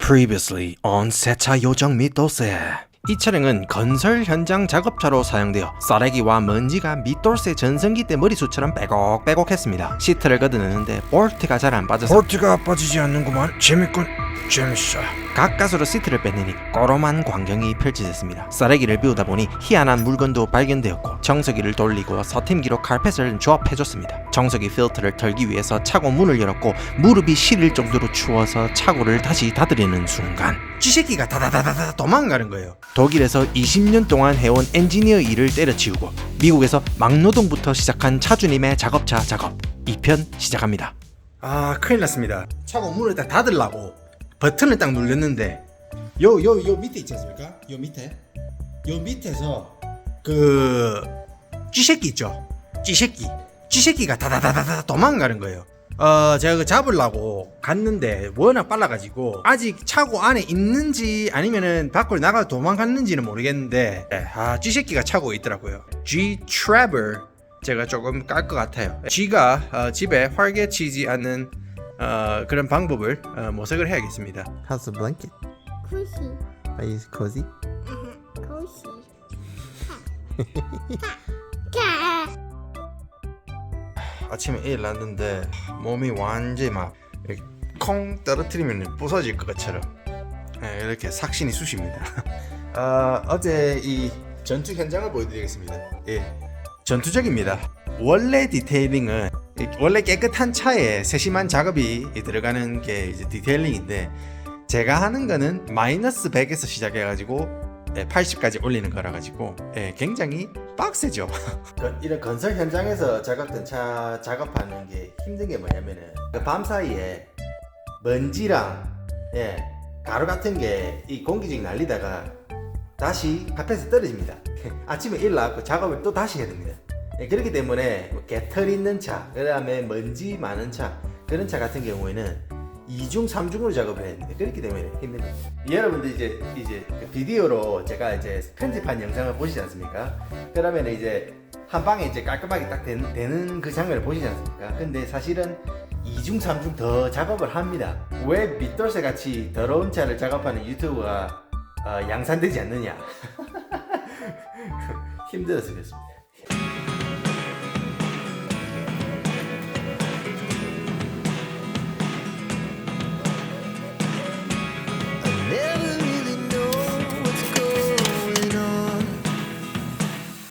Previously on 세차 요정 밑돌세. 이 차량은 건설 현장 작업차로 사용되어 쌀레기와 먼지가 밑돌세 전성기 때 머리숱처럼 빼곡빼곡했습니다. 시트를 걷어내는데 볼트가 잘 안 빠져서 볼트가 빠지지 않는구만. 재밌군. 재밌어. 가까스로 시트를 빼내니 꼬롬한 광경이 펼쳐졌습니다. 쌀레기를 비우다 보니 희한한 물건도 발견되었고 청소기를 돌리고 서팀기로 칼펫을 조합해줬습니다. 청소기 필터를 털기 위해서 차고 문을 열었고 무릎이 시릴 정도로 추워서 차고를 다시 닫으려는 순간 쥐새끼가 다다다다다 도망가는 거예요. 독일에서 20년 동안 해온 엔지니어 일을 때려치우고 미국에서 막노동부터 시작한 차주님의 작업차 작업 2편 시작합니다. 아, 큰일 났습니다. 차고 문을 딱 닫으려고 버튼을 딱 눌렀는데 요 밑에 있지 않습니까? 요 밑에서 그 쥐새끼 있죠? 쥐새끼가 다다다다다 도망가는 거예요. 제가 그 잡으려고 갔는데 워낙 빨라가지고 아직 차고 안에 있는지 아니면은 밖으로 나가 도망갔는지는 모르겠는데 쥐새끼가 차고 있더라고요. G-Trapper 제가 조금 깔 것 같아요. G가 집에 활개치지 않는 그런 방법을 모색을 해야겠습니다. How's the blanket? Cozy. Are you cozy? Cozy. cat. 아침에 일어났는데 몸이 완전히 막 이렇게 콩 떨어뜨리면 부서질 것처럼 이렇게 삭신이 쑤십니다. 어제 이 전투 현장을 보여드리겠습니다. 전투적입니다. 원래 디테일링은 원래 깨끗한 차에 세심한 작업이 들어가는 게 이제 디테일링인데 제가 하는 거는 마이너스 100에서 시작해가지고 80까지 올리는 거라 가지고 굉장히 빡세죠. 이런 건설 현장에서 작업된 차 작업하는 게 힘든 게 뭐냐면은 그 밤 사이에 먼지랑 가루 같은 게 이 공기중 날리다가 다시 앞에서 떨어집니다. 아침에 일어나고 작업을 또 다시 해야 됩니다. 그렇기 때문에 개털 있는 차, 그 다음에 먼지 많은 차, 그런 차 같은 경우에는 2중, 3중으로 작업을 해야 됩니다. 그렇기 때문에 힘듭니다. 여러분들 이제 그 비디오로 제가 이제 편집한 영상을 보시지 않습니까? 그러면 이제 한 방에 이제 깔끔하게 딱 되는 그 장면을 보시지 않습니까? 근데 사실은 2중, 3중 더 작업을 합니다. 왜 밑돌쇠 같이 더러운 차를 작업하는 유튜브가 양산되지 않느냐? 힘들어서 그렇습니다.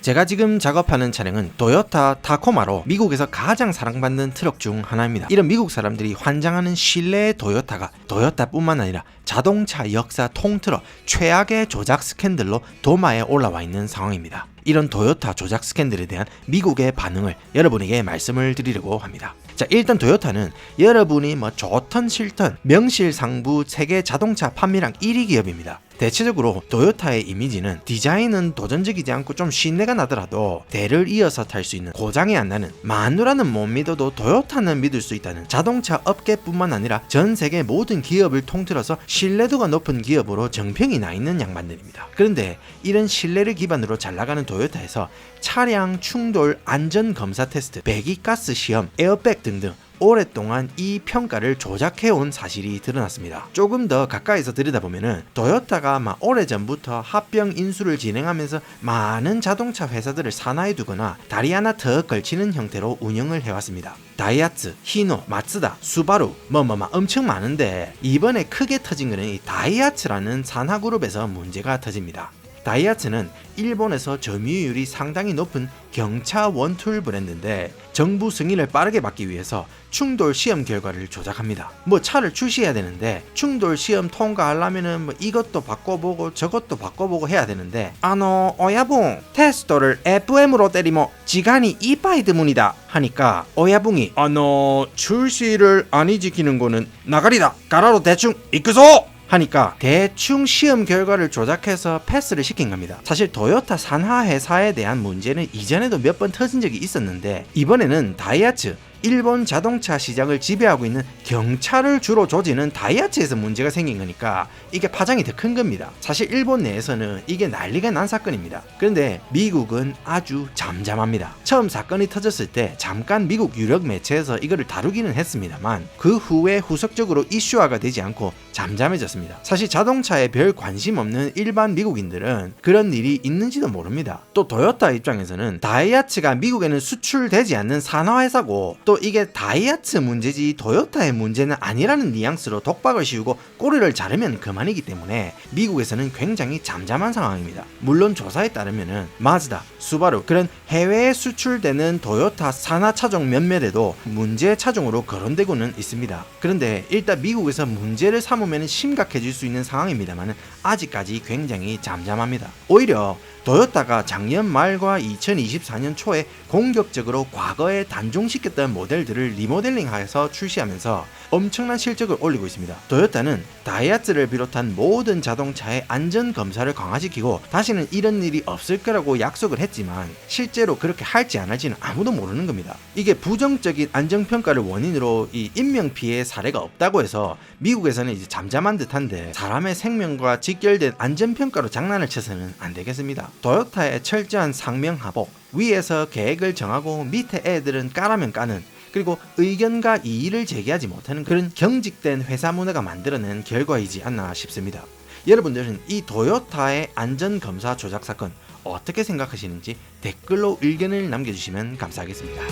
제가 지금 작업하는 차량은 토요타 타코마로 미국에서 가장 사랑받는 트럭 중 하나입니다. 이런 미국 사람들이 환장하는 실내의 토요타가 토요타뿐만 아니라 자동차 역사 통틀어 최악의 조작 스캔들로 도마에 올라와 있는 상황입니다. 이런 토요타 조작 스캔들에 대한 미국의 반응을 여러분에게 말씀을 드리려고 합니다. 자, 일단 토요타는 여러분이 뭐 좋던 싫던 명실상부 세계 자동차 판매량 1위 기업입니다. 대체적으로 토요타의 이미지는 디자인은 도전적이지 않고 좀 신뢰가 나더라도 대를 이어서 탈 수 있는 고장이 안 나는 마누라는 못 믿어도 토요타는 믿을 수 있다는 자동차 업계뿐만 아니라 전 세계 모든 기업을 통틀어서 신뢰도가 높은 기업으로 정평이 나 있는 양반들입니다. 그런데 이런 신뢰를 기반으로 잘 나가는 토요타에서 차량 충돌 안전 검사 테스트, 배기가스 시험, 에어백 등등 오랫동안 이 평가를 조작해온 사실이 드러났습니다. 조금 더 가까이서 들여다보면은 토요타가 오래전부터 합병 인수를 진행하면서 많은 자동차 회사들을 산하에 두거나 다리 하나 더 걸치는 형태로 운영을 해왔습니다. 다이하츠, 히노, 마츠다, 수바루 엄청 많은데 이번에 크게 터진 거는 이 다이하츠라는 산하그룹에서 문제가 터집니다. 다이하츠는 일본에서 점유율이 상당히 높은 경차 원툴 브랜드인데 정부 승인을 빠르게 받기 위해서 충돌 시험 결과를 조작합니다. 차를 출시해야 되는데 충돌 시험 통과하려면은 이것도 바꿔보고 저것도 바꿔보고 해야 되는데 오야붕 테스트를 FM으로 때리면 지간이 이빠이 드문이다 하니까 오야붕이 출시를 안 지키는 거는 나가리다 가라로 대충 이끄소 하니까 대충 시험 결과를 조작해서 패스를 시킨 겁니다. 사실 토요타 산하 회사에 대한 문제는 이전에도 몇 번 터진 적이 있었는데 이번에는 다이하츠, 일본 자동차 시장을 지배하고 있는 경차를 주로 조지는 다이하츠에서 문제가 생긴 거니까 이게 파장이 더 큰 겁니다. 사실 일본 내에서는 이게 난리가 난 사건입니다. 그런데 미국은 아주 잠잠합니다. 처음 사건이 터졌을 때 잠깐 미국 유력 매체에서 이거를 다루기는 했습니다만 그 후에 후속적으로 이슈화가 되지 않고 잠잠해졌습니다. 사실 자동차에 별 관심 없는 일반 미국인들은 그런 일이 있는지도 모릅니다. 또 도요타 입장에서는 다이하츠가 미국에는 수출되지 않는 산화회사고 또 이게 다이하츠 문제지 도요타의 문제는 아니라는 뉘앙스로 독박을 씌우고 꼬리를 자르면 그만이기 때문에 미국에서는 굉장히 잠잠한 상황입니다. 물론 조사에 따르면은 마즈다, 수바루 그런 해외에 수출되는 도요타 산하 차종 몇몇에도 문제 차종으로 거론되고는 있습니다. 그런데 일단 미국에서 문제를 삼으면 심각해질 수 있는 상황입니다만 아직까지 굉장히 잠잠합니다. 오히려 도요타가 작년 말과 2024년 초에 공격적으로 과거에 단종시켰던 모델들을 리모델링해서 출시하면서 엄청난 실적을 올리고 있습니다. 도요타는 다이하츠를 비롯한 모든 자동차의 안전 검사를 강화시키고 다시는 이런 일이 없을 거라고 약속을 했지만 실제로 그렇게 할지 안 할지는 아무도 모르는 겁니다. 이게 부정적인 안전평가를 원인으로 이 인명피해 사례가 없다고 해서 미국에서는 이제 잠잠한 듯한데 사람의 생명과 직결된 안전평가로 장난을 쳐서는 안 되겠습니다. 도요타의 철저한 상명하복, 위에서 계획을 정하고 밑에 애들은 까라면 까는, 그리고 의견과 이의를 제기하지 못하는 그런 경직된 회사 문화가 만들어낸 결과이지 않나 싶습니다. 여러분들은 이 도요타의 안전검사 조작 사건 어떻게 생각하시는지 댓글로 의견을 남겨주시면 감사하겠습니다.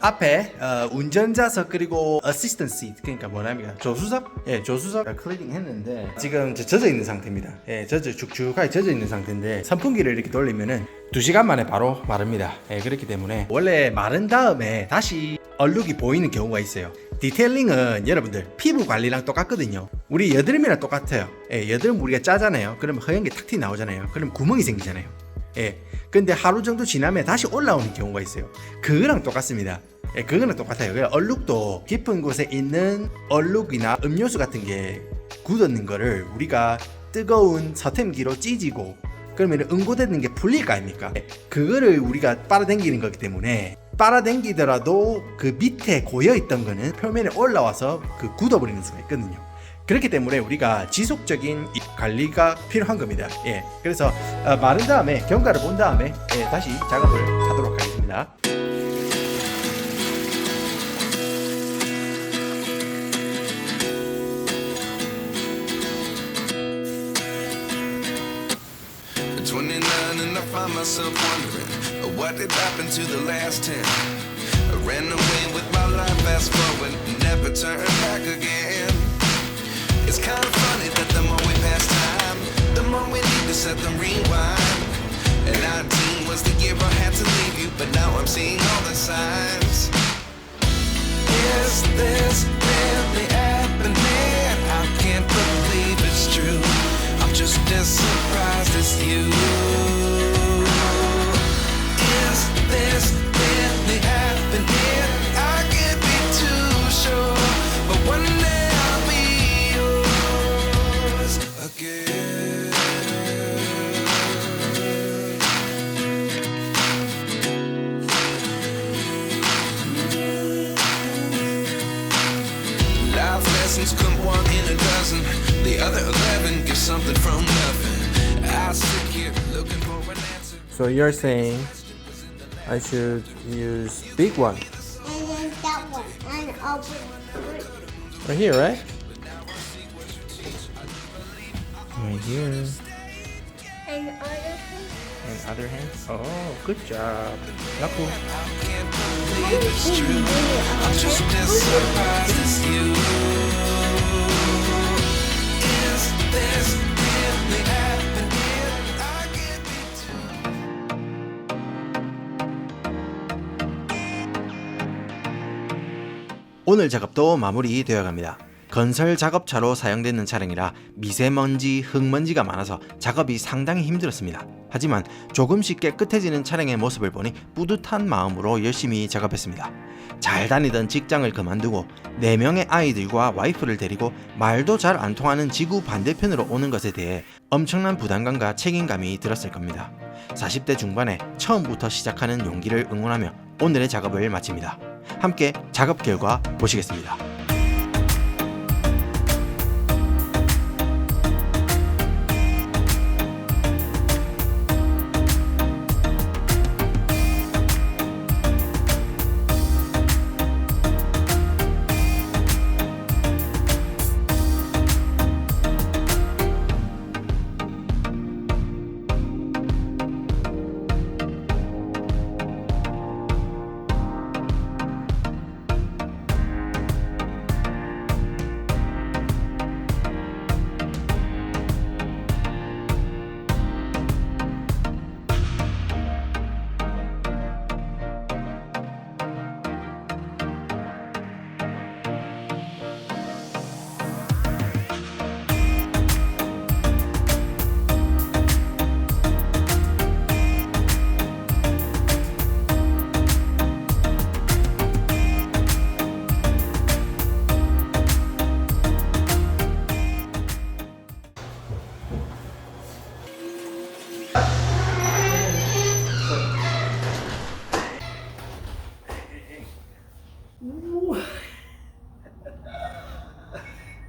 앞에 운전자석 그리고 어시스턴트 시트, 그러니까 뭐냐면 조수석? 예, 조수석 클리닝 했는데 지금 젖어 있는 상태입니다. 예, 축축하게 젖어 있는 상태인데 선풍기를 이렇게 돌리면은 2시간 만에 바로 마릅니다. 예, 그렇기 때문에 원래 마른 다음에 다시 얼룩이 보이는 경우가 있어요. 디테일링은 여러분들 피부 관리랑 똑같거든요. 우리 여드름이랑 똑같아요. 예, 여드름 우리가 짜잖아요. 그러면 허연 게 탁 튀 나오잖아요. 그럼 구멍이 생기잖아요. 예, 근데 하루 정도 지나면 다시 올라오는 경우가 있어요. 그거랑 똑같습니다. 예, 그거는 똑같아요. 얼룩도 깊은 곳에 있는 얼룩이나 음료수 같은 게 굳었는 거를 우리가 뜨거운 서템기로 찢고 그러면 응고되는 게 풀릴 거 아닙니까? 예, 그거를 우리가 빨아당기는 거기 때문에 빨아당기더라도 그 밑에 고여있던 거는 표면에 올라와서 그 굳어버리는 수가 있거든요. 그렇기 때문에 우리가 지속적인 관리가 필요한 겁니다. 예, 그래서 마른 다음에 경과를 본 다음에 다시 작업을 하도록 하겠습니다. Find myself wondering what did happen to the last 10. I ran away with my life, fast forward, never turn back again. It's kind of funny that the more we pass time, the more we need to set them rewind. And 19 was the year I had to leave you, but now I'm seeing all the signs. Is this really happening? I can't believe it's true. I'm just as surprised as you. This really happening? I can't be too sure, but one day I'll be yours again. Life lessons come one in a dozen. The other 11 give something from nothing. I sit here looking for an answer. So you're saying I should use big one And then that one. And open. right here, right? Right here. And other thing. And other hand. Oh, good job. Naku. Can't believe it's true. I'm just as surprised as you. Is this really happening? I can't be too. 오늘 작업도 마무리되어 갑니다. 건설 작업차로 사용되는 차량이라 미세먼지, 흙먼지가 많아서 작업이 상당히 힘들었습니다. 하지만 조금씩 깨끗해지는 차량의 모습을 보니 뿌듯한 마음으로 열심히 작업했습니다. 잘 다니던 직장을 그만두고 4명의 아이들과 와이프를 데리고 말도 잘 안 통하는 지구 반대편으로 오는 것에 대해 엄청난 부담감과 책임감이 들었을 겁니다. 40대 중반에 처음부터 시작하는 용기를 응원하며 오늘의 작업을 마칩니다. 함께 작업 결과 보시겠습니다.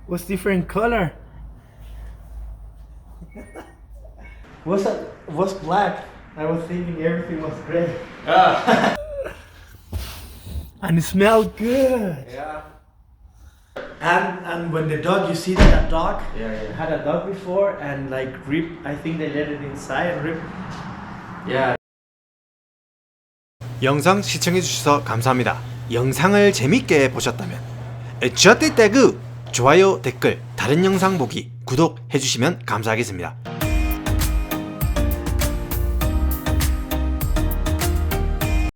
What's different color? What's black? I was thinking everything was gray. And it smelled good. Yeah. And when the dog, you see that dog had a dog before and like rip. I think they let it inside and rip. Yeah. 영상 시청해주셔서 감사합니다. 영상을 재밌게 보셨다면 저때 태그, 좋아요, 댓글, 다른 영상 보기, 구독 해주시면 감사하겠습니다.